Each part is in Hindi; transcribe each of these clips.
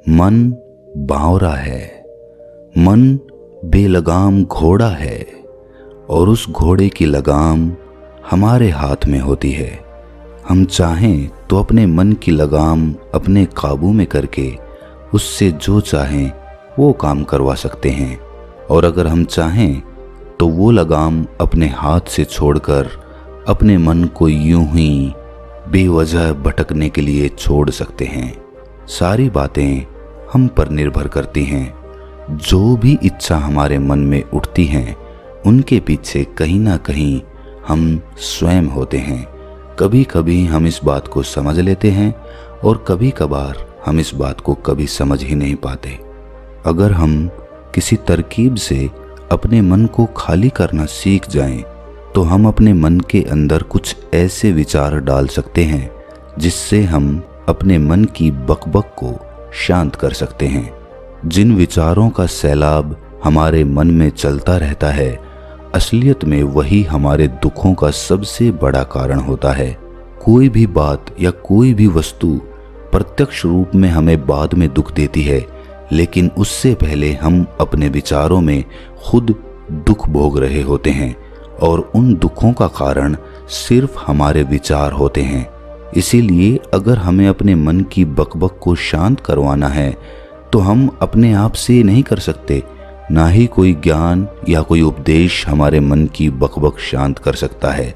मन बावरा है, मन बेलगाम घोड़ा है और उस घोड़े की लगाम हमारे हाथ में होती है। हम चाहें तो अपने मन की लगाम अपने काबू में करके उससे जो चाहें वो काम करवा सकते हैं, और अगर हम चाहें तो वो लगाम अपने हाथ से छोड़कर अपने मन को यूं ही बेवजह भटकने के लिए छोड़ सकते हैं। सारी बातें हम पर निर्भर करती हैं। जो भी इच्छा हमारे मन में उठती हैं उनके पीछे कहीं ना कहीं हम स्वयं होते हैं। कभी कभी हम इस बात को समझ लेते हैं और कभी कभार हम इस बात को कभी समझ ही नहीं पाते। अगर हम किसी तरकीब से अपने मन को खाली करना सीख जाएं, तो हम अपने मन के अंदर कुछ ऐसे विचार डाल सकते हैं जिससे हम अपने मन की बकबक को शांत कर सकते हैं। जिन विचारों का सैलाब हमारे मन में चलता रहता है, असलियत में वही हमारे दुखों का सबसे बड़ा कारण होता है। कोई भी बात या कोई भी वस्तु प्रत्यक्ष रूप में हमें बाद में दुख देती है, लेकिन उससे पहले हम अपने विचारों में खुद दुख भोग रहे होते हैं और उन दुखों का कारण सिर्फ हमारे विचार होते हैं। इसीलिए अगर हमें अपने मन की बकबक को शांत करवाना है तो हम अपने आप से नहीं कर सकते। ना ही कोई ज्ञान या कोई उपदेश हमारे मन की बकबक शांत कर सकता है,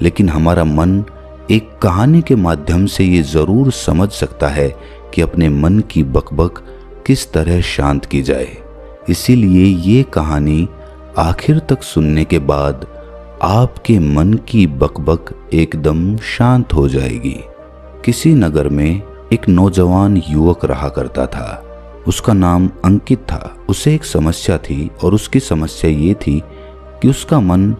लेकिन हमारा मन एक कहानी के माध्यम से ये ज़रूर समझ सकता है कि अपने मन की बकबक किस तरह शांत की जाए। इसीलिए ये कहानी आखिर तक सुनने के बाद आपके मन की बकबक एकदम शांत हो जाएगी। किसी नगर में एक नौजवान युवक रहा करता था। उसका नाम अंकित था। उसे एक समस्या थी और उसकी समस्या ये थी कि उसका मन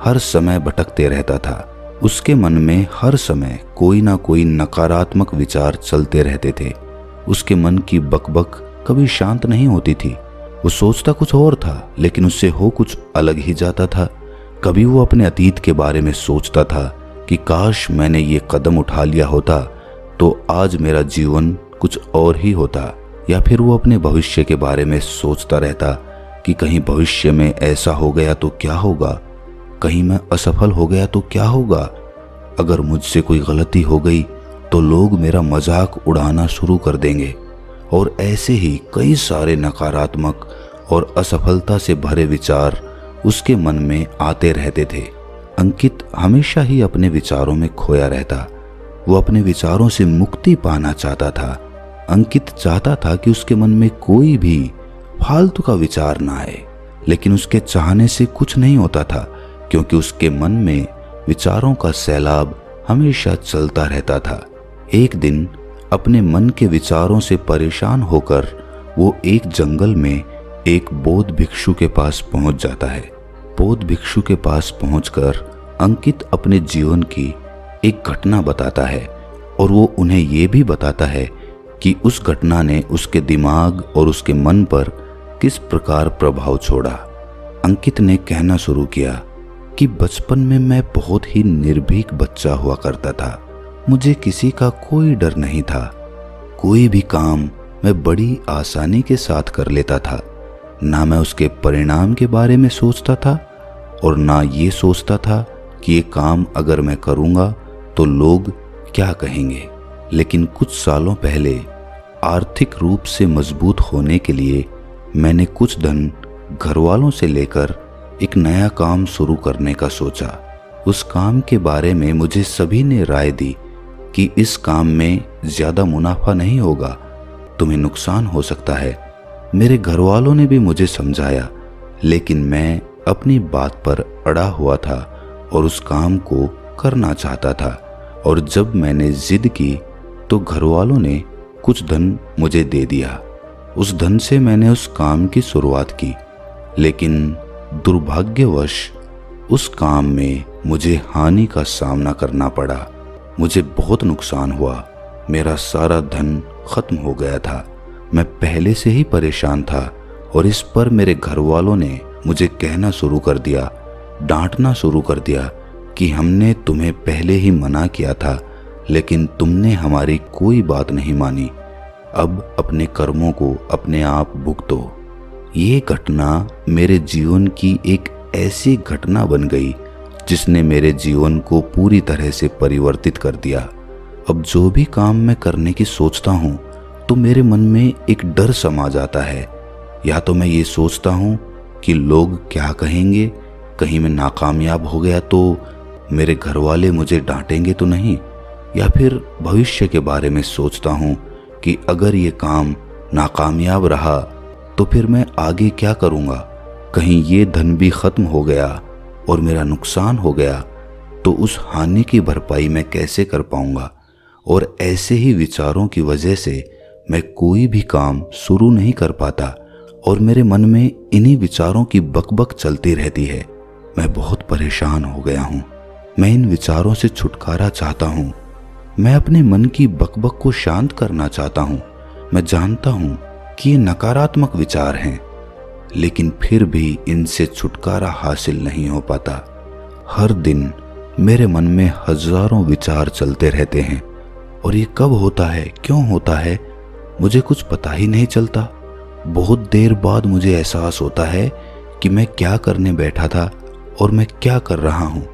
हर समय भटकते रहता था। उसके मन में हर समय कोई ना कोई नकारात्मक विचार चलते रहते थे। उसके मन की बकबक कभी शांत नहीं होती थी। वो सोचता कुछ और था लेकिन उससे हो कुछ अलग ही जाता था। कभी वो अपने अतीत के बारे में सोचता था कि काश मैंने ये कदम उठा लिया होता तो आज मेरा जीवन कुछ और ही होता, या फिर वो अपने भविष्य के बारे में सोचता रहता कि कहीं भविष्य में ऐसा हो गया तो क्या होगा, कहीं मैं असफल हो गया तो क्या होगा, अगर मुझसे कोई गलती हो गई तो लोग मेरा मजाक उड़ाना शुरू कर देंगे। और ऐसे ही कई सारे नकारात्मक और असफलता से भरे विचार उसके मन में आते रहते थे। अंकित हमेशा ही अपने विचारों में खोया रहता। वो अपने विचारों से मुक्ति पाना चाहता था। अंकित चाहता था कि उसके मन में कोई भी फालतू का विचार ना आए, लेकिन उसके चाहने से कुछ नहीं होता था, क्योंकि उसके मन में विचारों का सैलाब हमेशा चलता रहता था। एक दिन अपने मन के विचारों से परेशान होकर वो एक जंगल में एक बौद्ध भिक्षु के पास पहुंच जाता है। बौद्ध भिक्षु के पास पहुंचकर अंकित अपने जीवन की एक घटना बताता है और वो उन्हें ये भी बताता है कि उस घटना ने उसके दिमाग और उसके मन पर किस प्रकार प्रभाव छोड़ा। अंकित ने कहना शुरू किया कि बचपन में मैं बहुत ही निर्भीक बच्चा हुआ करता था। मुझे किसी का कोई डर नहीं था। कोई भी काम मैं बड़ी आसानी के साथ कर लेता था। ना मैं उसके परिणाम के बारे में सोचता था और ना ये सोचता था कि ये काम अगर मैं करूँगा तो लोग क्या कहेंगे। लेकिन कुछ सालों पहले आर्थिक रूप से मजबूत होने के लिए मैंने कुछ धन घर वालों से लेकर एक नया काम शुरू करने का सोचा। उस काम के बारे में मुझे सभी ने राय दी कि इस काम में ज़्यादा मुनाफा नहीं होगा, तुम्हें नुकसान हो सकता है। मेरे घर वालों ने भी मुझे समझाया, लेकिन मैं अपनी बात पर अड़ा हुआ था और उस काम को करना चाहता था। और जब मैंने जिद की तो घर वालों ने कुछ धन मुझे दे दिया। उस धन से मैंने उस काम की शुरुआत की, लेकिन दुर्भाग्यवश उस काम में मुझे हानि का सामना करना पड़ा। मुझे बहुत नुकसान हुआ। मेरा सारा धन खत्म हो गया था। मैं पहले से ही परेशान था और इस पर मेरे घर वालों ने मुझे कहना शुरू कर दिया, डांटना शुरू कर दिया कि हमने तुम्हें पहले ही मना किया था, लेकिन तुमने हमारी कोई बात नहीं मानी। अब अपने कर्मों को अपने आप भुगतो। ये घटना मेरे जीवन की एक ऐसी घटना बन गई जिसने मेरे जीवन को पूरी तरह से परिवर्तित कर दिया। अब जो भी काम मैं करने की सोचता हूँ तो मेरे मन में एक डर समा जाता है। या तो मैं ये सोचता हूँ कि लोग क्या कहेंगे, कहीं मैं नाकामयाब हो गया तो मेरे घर वाले मुझे डांटेंगे तो नहीं, या फिर भविष्य के बारे में सोचता हूँ कि अगर ये काम नाकामयाब रहा तो फिर मैं आगे क्या करूँगा, कहीं ये धन भी खत्म हो गया और मेरा नुकसान हो गया तो उस हानि की भरपाई मैं कैसे कर पाऊँगा। और ऐसे ही विचारों की वजह से मैं कोई भी काम शुरू नहीं कर पाता और मेरे मन में इन्हीं विचारों की बकबक चलती रहती है। मैं बहुत परेशान हो गया हूँ। मैं इन विचारों से छुटकारा चाहता हूँ। मैं अपने मन की बकबक को शांत करना चाहता हूँ। मैं जानता हूँ कि ये नकारात्मक विचार हैं, लेकिन फिर भी इनसे छुटकारा हासिल नहीं हो पाता। हर दिन मेरे मन में हजारों विचार चलते रहते हैं और ये कब होता है, क्यों होता है, मुझे कुछ पता ही नहीं चलता। बहुत देर बाद मुझे एहसास होता है कि मैं क्या करने बैठा था और मैं क्या कर रहा हूँ।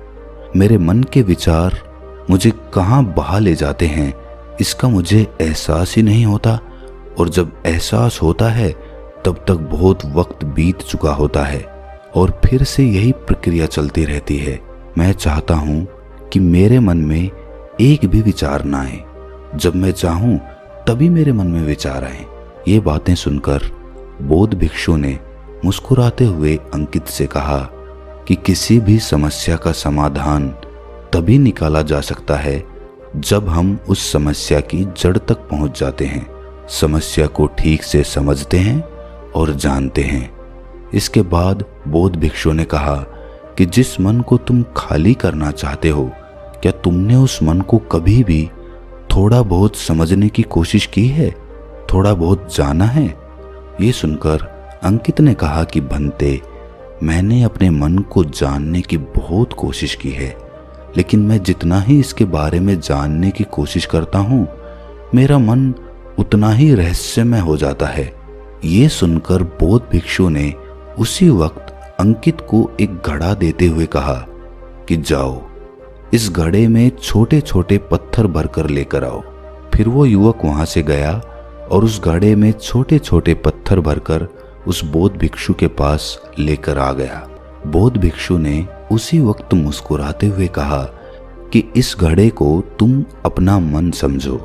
मेरे मन के विचार मुझे कहाँ बहा ले जाते हैं इसका मुझे एहसास ही नहीं होता, और जब एहसास होता है तब तक बहुत वक्त बीत चुका होता है और फिर से यही प्रक्रिया चलती रहती है। मैं चाहता हूँ कि मेरे मन में एक भी विचार ना आए, जब मैं चाहूँ तभी मेरे मन में विचार आए। ये बातें सुनकर बौद्ध भिक्षु ने मुस्कुराते हुए अंकित से कहा कि किसी भी समस्या का समाधान तभी निकाला जा सकता है जब हम उस समस्या की जड़ तक पहुंच जाते हैं, समस्या को ठीक से समझते हैं और जानते हैं। इसके बाद बौद्ध भिक्षु ने कहा कि जिस मन को तुम खाली करना चाहते हो, क्या तुमने उस मन को कभी भी थोड़ा बहुत समझने की कोशिश की है, थोड़ा बहुत जाना है? ये सुनकर अंकित ने कहा कि भंते, मैंने अपने मन को जानने की बहुत कोशिश की है, लेकिन मैं जितना ही इसके बारे में जानने की कोशिश करता हूँ, मेरा मन उतना ही रहस्यमय हो जाता है। ये सुनकर बौद्ध भिक्षु ने उसी वक्त अंकित को एक घड़ा देते हुए कहा कि जाओ, इस घड़े में छोटे छोटे पत्थर भरकर लेकर आओ। फिर वो युवक वहां से गया और उस घड़े में छोटे छोटे पत्थर भरकर उस बौद्ध भिक्षु के पास लेकर आ गया। बौद्ध भिक्षु ने उसी वक्त मुस्कुराते हुए कहा कि इस घड़े को तुम अपना मन समझो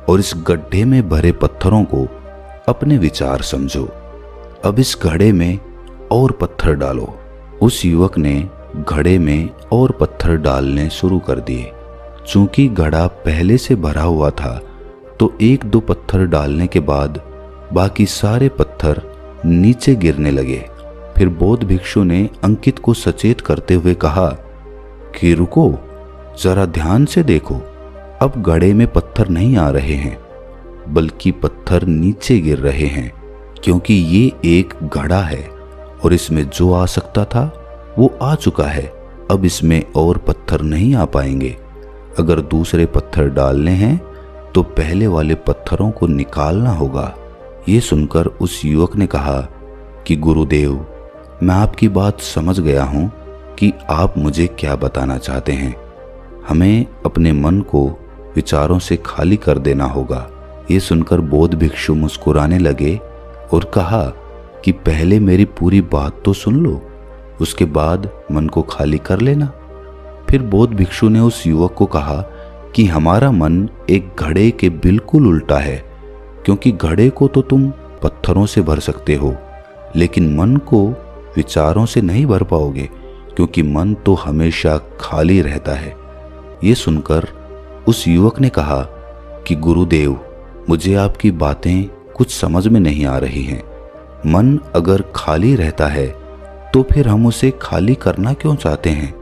और इस गड्ढे में भरे पत्थरों को अपने विचार समझो। अब इस घड़े में और पत्थर डालो। उस युवक ने घड़े में और पत्थर डालने शुरू कर दिए। चूंकि घड़ा पहले से भरा हुआ था तो एक दो पत्थर डालने के बाद बाकी सारे पत्थर नीचे गिरने लगे। फिर बौद्ध भिक्षु ने अंकित को सचेत करते हुए कहा कि रुको, जरा ध्यान से देखो, अब घड़े में पत्थर नहीं आ रहे हैं बल्कि पत्थर नीचे गिर रहे हैं, क्योंकि ये एक घड़ा है और इसमें जो आ सकता था वो आ चुका है। अब इसमें और पत्थर नहीं आ पाएंगे। अगर दूसरे पत्थर डालने हैं तो पहले वाले पत्थरों को निकालना होगा। ये सुनकर उस युवक ने कहा कि गुरुदेव, मैं आपकी बात समझ गया हूँ कि आप मुझे क्या बताना चाहते हैं। हमें अपने मन को विचारों से खाली कर देना होगा। ये सुनकर बौद्ध भिक्षु मुस्कुराने लगे और कहा कि पहले मेरी पूरी बात तो सुन लो, उसके बाद मन को खाली कर लेना। फिर बौद्ध भिक्षु ने उस युवक को कहा कि हमारा मन एक घड़े के बिल्कुल उल्टा है, क्योंकि घड़े को तो तुम पत्थरों से भर सकते हो, लेकिन मन को विचारों से नहीं भर पाओगे, क्योंकि मन तो हमेशा खाली रहता है। ये सुनकर उस युवक ने कहा कि गुरुदेव, मुझे आपकी बातें कुछ समझ में नहीं आ रही हैं। मन अगर खाली रहता है तो फिर हम उसे खाली करना क्यों चाहते हैं?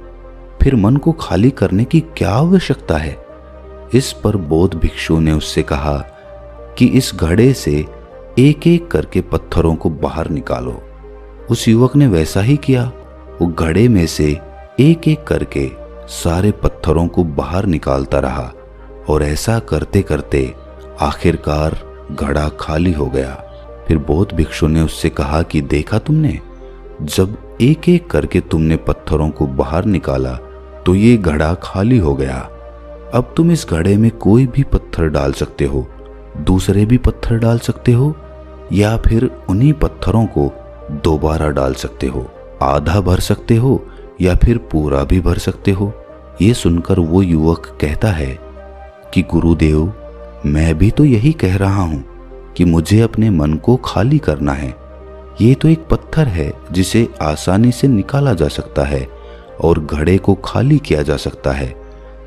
फिर मन को खाली करने की क्या आवश्यकता है? इस पर बौद्ध भिक्षु ने उससे कहा कि इस घड़े से एक एक करके पत्थरों को बाहर निकालो। उस युवक ने वैसा ही किया। वो घड़े में से एक एक करके सारे पत्थरों को बाहर निकालता रहा और ऐसा करते करते आखिरकार घड़ा खाली हो गया। फिर बौद्ध भिक्षु ने उससे कहा कि देखा तुमने, जब एक एक करके तुमने पत्थरों को बाहर निकाला तो ये घड़ा खाली हो गया। अब तुम इस घड़े में कोई भी पत्थर डाल सकते हो, दूसरे भी पत्थर डाल सकते हो, या फिर उन्हीं पत्थरों को दोबारा डाल सकते हो। आधा भर सकते हो या फिर पूरा भी भर सकते हो। ये सुनकर वो युवक कहता है कि गुरुदेव, मैं भी तो यही कह रहा हूं कि मुझे अपने मन को खाली करना है। ये तो एक पत्थर है जिसे आसानी से निकाला जा सकता है और घड़े को खाली किया जा सकता है,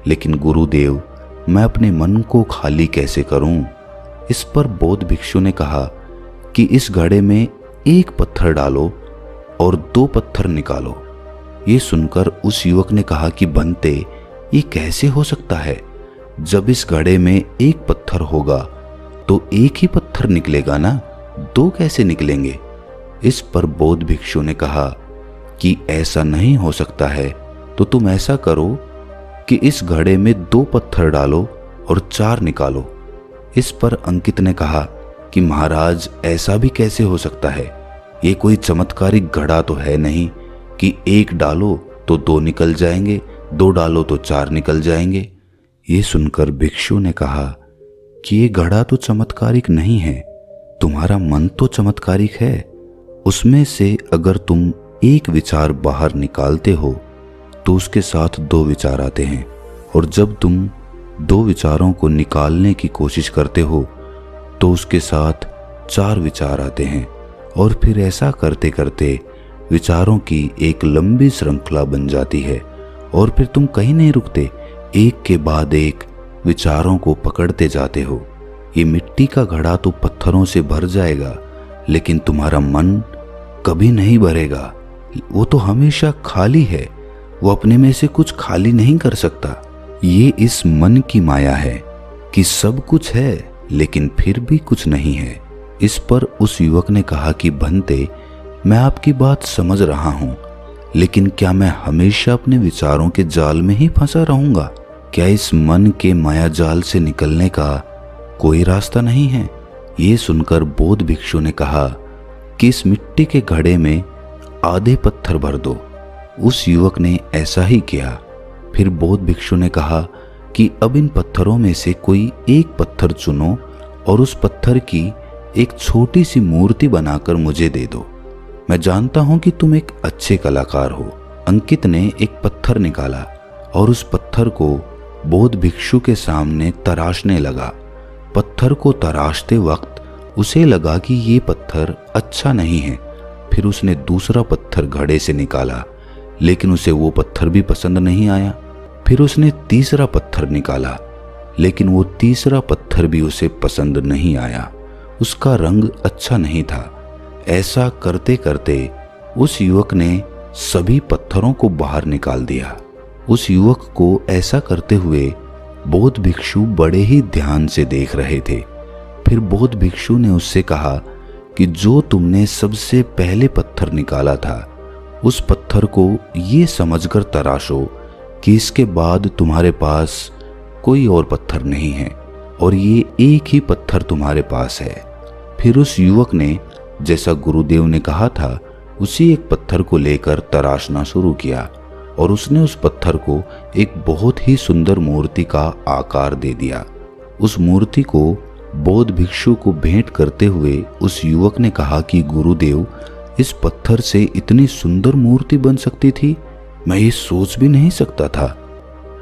लेकिन गुरुदेव, मैं अपने मन को खाली कैसे करूं? इस पर बौद्ध भिक्षु ने कहा कि इस घड़े में एक पत्थर डालो और 2 पत्थर निकालो। ये सुनकर उस युवक ने कहा कि बनते, ये कैसे हो सकता है? जब इस घड़े में एक पत्थर होगा तो एक ही पत्थर निकलेगा ना, 2 कैसे निकलेंगे? इस पर बौद्ध भिक्षु ने कहा कि ऐसा नहीं हो सकता है, तो तुम ऐसा करो कि इस घड़े में 2 पत्थर डालो और 4 निकालो। इस पर अंकित ने कहा कि महाराज, ऐसा भी कैसे हो सकता है? ये कोई चमत्कारिक घड़ा तो है नहीं कि 1 डालो तो 2 निकल जाएंगे, 2 डालो तो 4 निकल जाएंगे। ये सुनकर भिक्षु ने कहा कि ये घड़ा तो चमत्कारिक नहीं है, तुम्हारा मन तो चमत्कारिक है। उसमें से अगर तुम एक विचार बाहर निकालते हो तो उसके साथ 2 विचार आते हैं, और जब तुम 2 विचारों को निकालने की कोशिश करते हो तो उसके साथ 4 विचार आते हैं, और फिर ऐसा करते करते विचारों की एक लंबी श्रृंखला बन जाती है, और फिर तुम कहीं नहीं रुकते, एक के बाद एक विचारों को पकड़ते जाते हो। ये मिट्टी का घड़ा तो पत्थरों से भर जाएगा, लेकिन तुम्हारा मन कभी नहीं भरेगा। वो तो हमेशा खाली है, वो अपने में से कुछ खाली नहीं कर सकता। ये इस मन की माया है कि सब कुछ है लेकिन फिर भी कुछ नहीं है। इस पर उस युवक ने कहा कि बनते, मैं आपकी बात समझ रहा हूं, लेकिन क्या मैं हमेशा अपने विचारों के जाल में ही फंसा रहूंगा? क्या इस मन के माया जाल से निकलने का कोई रास्ता नहीं है? ये सुनकर बौद्ध भिक्षु ने कहा कि इस मिट्टी के घड़े में आधे पत्थर भर दो। उस युवक ने ऐसा ही किया। फिर बौद्ध भिक्षु ने कहा कि अब इन पत्थरों में से कोई एक पत्थर चुनो और उस पत्थर की एक छोटी सी मूर्ति बनाकर मुझे दे दो। मैं जानता हूं कि तुम एक अच्छे कलाकार हो। अंकित ने एक पत्थर निकाला और उस पत्थर को बौद्ध भिक्षु के सामने तराशने लगा। पत्थर को तराशते वक्त उसे लगा कि ये पत्थर अच्छा नहीं है। फिर उसने दूसरा पत्थर घड़े से निकाला, लेकिन उसे वो पत्थर भी पसंद नहीं आया। फिर उसने तीसरा पत्थर निकाला, लेकिन वो तीसरा पत्थर भी उसे पसंद नहीं आया। उसका रंग अच्छा नहीं था। ऐसा करते करते उस युवक ने सभी पत्थरों को बाहर निकाल दिया। उस युवक को ऐसा करते हुए बौद्ध भिक्षु बड़े ही ध्यान से देख रहे थे। फिर बौद्ध भिक्षु ने उससे कहा कि जो तुमने सबसे पहले पत्थर निकाला था, उस पत्थर को ये समझकर तराशो कि इसके बाद तुम्हारे पास कोई और पत्थर नहीं है और ये एक ही पत्थर तुम्हारे पास है। फिर उस युवक ने जैसा गुरुदेव ने कहा था उसी एक पत्थर को लेकर तराशना शुरू किया और उसने उस पत्थर को एक बहुत ही सुंदर मूर्ति का आकार दे दिया। उस मूर्ति को बौद्ध भिक्षु को भेंट करते हुए उस युवक ने कहा कि गुरुदेव, इस पत्थर से इतनी सुंदर मूर्ति बन सकती थी, मैं ये सोच भी नहीं सकता था।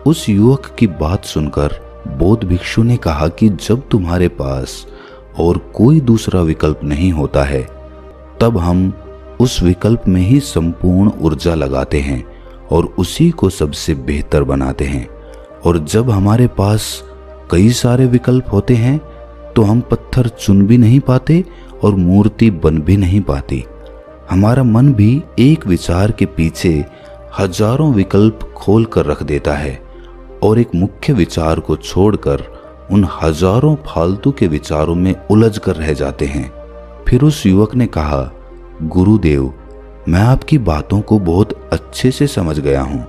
उस युवक की बात सुनकर बौद्ध भिक्षु ने कहा कि जब तुम्हारे पास और कोई दूसरा विकल्प नहीं होता है, तब हम उस विकल्प में ही संपूर्ण ऊर्जा लगाते हैं और उसी को सबसे बेहतर बनाते हैं। और जब हमारे पास कई सारे विकल्प होते हैं तो हम पत्थर चुन भी नहीं पाते और मूर्ति बन भी नहीं पाती। हमारा मन भी एक विचार के पीछे हजारों विकल्प खोल कर रख देता है और एक मुख्य विचार को छोड़कर उन हजारों फालतू के विचारों में उलझ कर रह जाते हैं। फिर उस युवक ने कहा, गुरुदेव, मैं आपकी बातों को बहुत अच्छे से समझ गया हूं,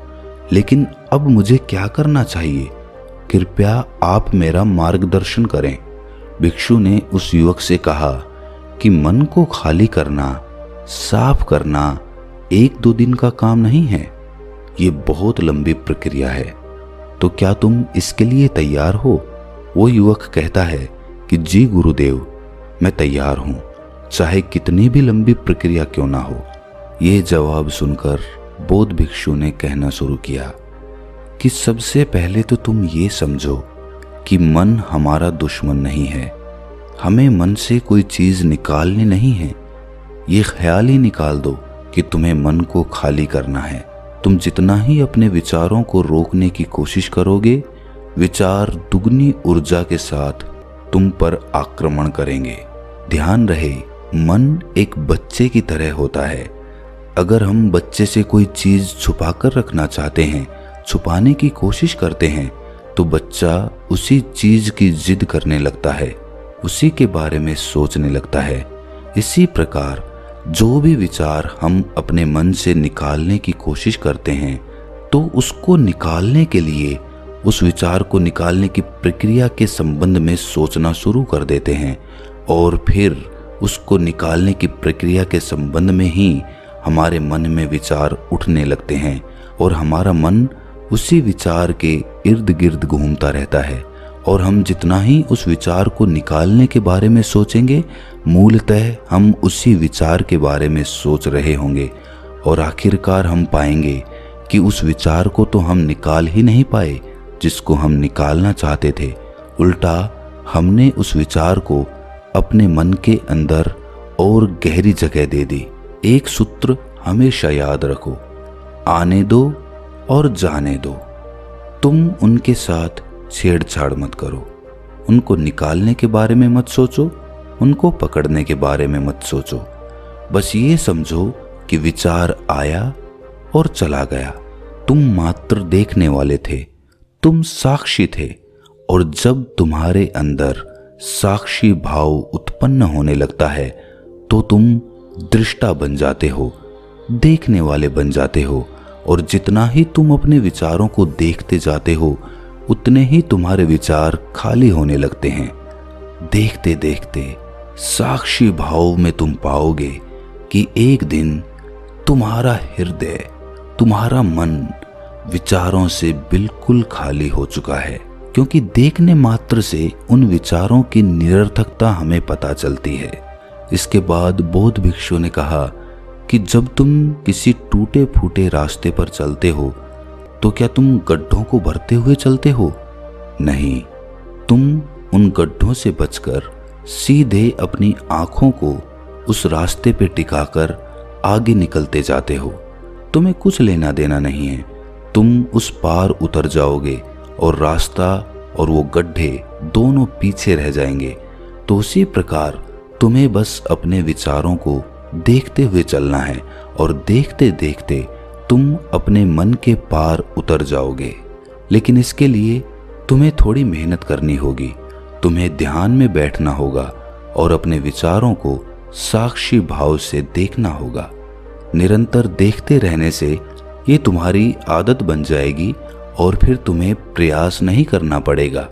लेकिन अब मुझे क्या करना चाहिए? कृपया आप मेरा मार्गदर्शन करें। भिक्षु ने उस युवक से कहा कि मन को खाली करना, साफ करना 1-2 दिन का काम नहीं है, ये बहुत लंबी प्रक्रिया है। तो क्या तुम इसके लिए तैयार हो? वो युवक कहता है कि जी गुरुदेव, मैं तैयार हूं, चाहे कितनी भी लंबी प्रक्रिया क्यों ना हो। ये जवाब सुनकर बौद्ध भिक्षु ने कहना शुरू किया कि सबसे पहले तो तुम ये समझो कि मन हमारा दुश्मन नहीं है। हमें मन से कोई चीज निकालनी नहीं है। ये ख्याल ही निकाल दो कि तुम्हें मन को खाली करना है। तुम जितना ही अपने विचारों को रोकने की कोशिश करोगे, विचार दुगनी ऊर्जा के साथ तुम पर आक्रमण करेंगे। ध्यान रहे, मन एक बच्चे की तरह होता है। अगर हम बच्चे से कोई चीज छुपा कर रखना चाहते हैं, छुपाने की कोशिश करते हैं, तो बच्चा उसी चीज की जिद करने लगता है, उसी के बारे में सोचने लगता है। इसी प्रकार जो भी विचार हम अपने मन से निकालने की कोशिश करते हैं, तो उसको निकालने के लिए, उस विचार को निकालने की प्रक्रिया के संबंध में सोचना शुरू कर देते हैं, और फिर उसको निकालने की प्रक्रिया के संबंध में ही हमारे मन में विचार उठने लगते हैं, और हमारा मन उसी विचार के इर्द गिर्द घूमता रहता है। और हम जितना ही उस विचार को निकालने के बारे में सोचेंगे, मूलतः हम उसी विचार के बारे में सोच रहे होंगे, और आखिरकार हम पाएंगे कि उस विचार को तो हम निकाल ही नहीं पाए जिसको हम निकालना चाहते थे। उल्टा हमने उस विचार को अपने मन के अंदर और गहरी जगह दे दी। एक सूत्र हमेशा याद रखो, आने दो और जाने दो। तुम उनके साथ छेड़छाड़ मत करो। उनको निकालने के बारे में मत सोचो, उनको पकड़ने के बारे में मत सोचो। बस ये समझो कि विचार आया और चला गया। तुम मात्र देखने वाले थे, तुम साक्षी थे। और जब तुम्हारे अंदर साक्षी भाव उत्पन्न होने लगता है, तो तुम दृष्टा बन जाते हो, देखने वाले बन जाते हो। और जितना ही तुम अपने विचारों को देखते जाते हो, उतने ही तुम्हारे विचार खाली होने लगते हैं। देखते देखते साक्षी भाव में तुम पाओगे कि एक दिन तुम्हारा हृदय, तुम्हारा मन विचारों से बिल्कुल खाली हो चुका है। क्योंकि देखने मात्र से उन विचारों की निरर्थकता हमें पता चलती है। इसके बाद बौद्ध भिक्षु ने कहा कि जब तुम किसी टूटे फूटे रास्ते पर चलते हो, तो क्या तुम गड्ढों को भरते हुए चलते हो? नहीं, तुम उन गड्ढों से बचकर सीधे अपनी आंखों को उस रास्ते पे टिकाकर आगे निकलते जाते हो। तुम्हें कुछ लेना देना नहीं है। तुम उस पार उतर जाओगे और रास्ता और वो गड्ढे दोनों पीछे रह जाएंगे। तो उसी प्रकार तुम्हें बस अपने विचारों को देखते हुए चलना है, और देखते देखते तुम अपने मन के पार उतर जाओगे। लेकिन इसके लिए तुम्हें थोड़ी मेहनत करनी होगी। तुम्हें ध्यान में बैठना होगा और अपने विचारों को साक्षी भाव से देखना होगा। निरंतर देखते रहने से ये तुम्हारी आदत बन जाएगी और फिर तुम्हें प्रयास नहीं करना पड़ेगा।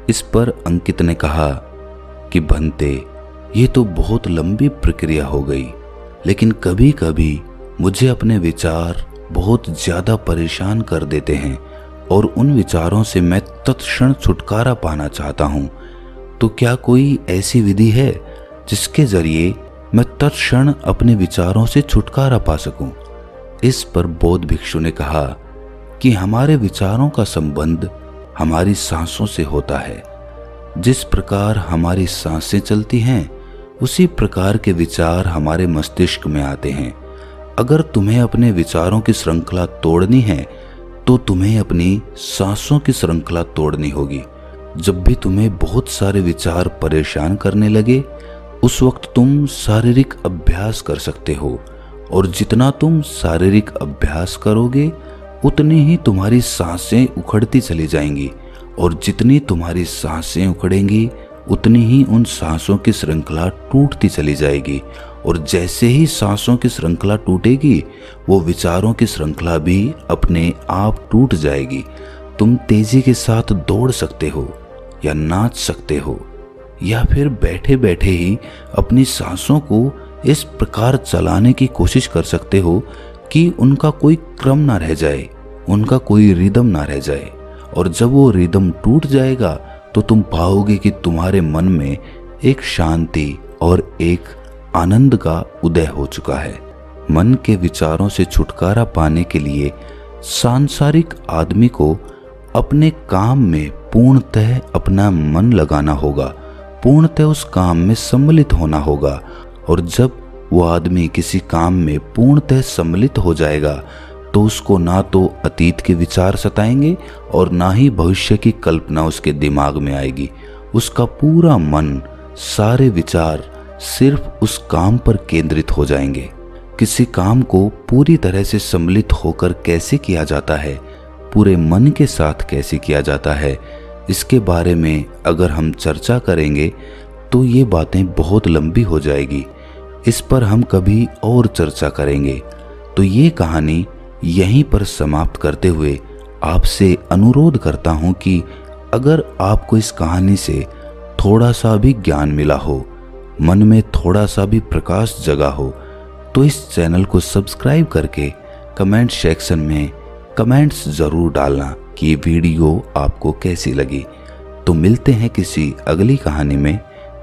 इस पर अंकित ने कहा कि भंते, ये तो बहुत लंबी प्रक्रिया हो गई, लेकिन कभी कभी मुझे अपने विचार बहुत ज्यादा परेशान कर देते हैं और उन विचारों से मैं तत्क्षण छुटकारा पाना चाहता हूँ। तो क्या कोई ऐसी विधि है जिसके जरिए मैं तत्क्षण अपने विचारों से छुटकारा पा सकूं? इस पर बौद्ध भिक्षु ने कहा कि हमारे विचारों का संबंध हमारी सांसों से होता है। जिस प्रकार हमारी सांसें चलती हैं, उसी प्रकार के विचार हमारे मस्तिष्क में आते हैं। अगर तुम्हें अपने विचारों की श्रृंखला तोड़नी है, तो तुम्हें अपनी सांसों की श्रृंखला तोड़नी होगी। जब भी तुम्हें बहुत सारे विचार परेशान करने लगे, उस वक्त तुम शारीरिक अभ्यास कर सकते हो, और जितना तुम शारीरिक अभ्यास करोगे, उतनी ही तुम्हारी सांसें उखड़ती चली जाएंगी, और जितनी तुम्हारी सांसें उखड़ेंगी, उतनी ही उन सांसों की श्रृंखला टूटती चली जाएगी। और जैसे ही सांसों की श्रृंखला टूटेगी, वो विचारों की श्रृंखला भी अपने आप टूट जाएगी। तुम तेजी के साथ दौड़ सकते हो या नाच सकते हो, या फिर बैठे बैठे ही अपनी सांसों को इस प्रकार चलाने की कोशिश कर सकते हो कि उनका कोई क्रम ना रह जाए, उनका कोई रिदम ना रह जाए। और जब वो रिदम टूट जाएगा तो तुम पाओगे कि तुम्हारे मन में एक शांति और एक आनंद का उदय हो चुका है। मन के विचारों से छुटकारा पाने के लिए सांसारिक आदमी को अपने काम में पूर्णतः अपना मन लगाना होगा, पूर्णतः उस काम में सम्मिलित होना होगा। और जब वो आदमी किसी काम में पूर्णतः सम्मिलित हो जाएगा तो उसको ना तो अतीत के विचार सताएंगे और ना ही भविष्य की कल्पना उसके दिमाग में आएगी। उसका पूरा मन, सारे विचार सिर्फ उस काम पर केंद्रित हो जाएंगे। किसी काम को पूरी तरह से सम्मिलित होकर कैसे किया जाता है, पूरे मन के साथ कैसे किया जाता है, इसके बारे में अगर हम चर्चा करेंगे तो ये बातें बहुत लंबी हो जाएगी। इस पर हम कभी और चर्चा करेंगे। तो ये कहानी यहीं पर समाप्त करते हुए आपसे अनुरोध करता हूँ कि अगर आपको इस कहानी से थोड़ा सा भी ज्ञान मिला हो, मन में थोड़ा सा भी प्रकाश जगा हो, तो इस चैनल को सब्सक्राइब करके कमेंट सेक्शन में कमेंट्स ज़रूर डालना कि ये वीडियो आपको कैसी लगी। तो मिलते हैं किसी अगली कहानी में,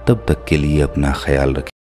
तब तक के लिए अपना ख्याल रखें।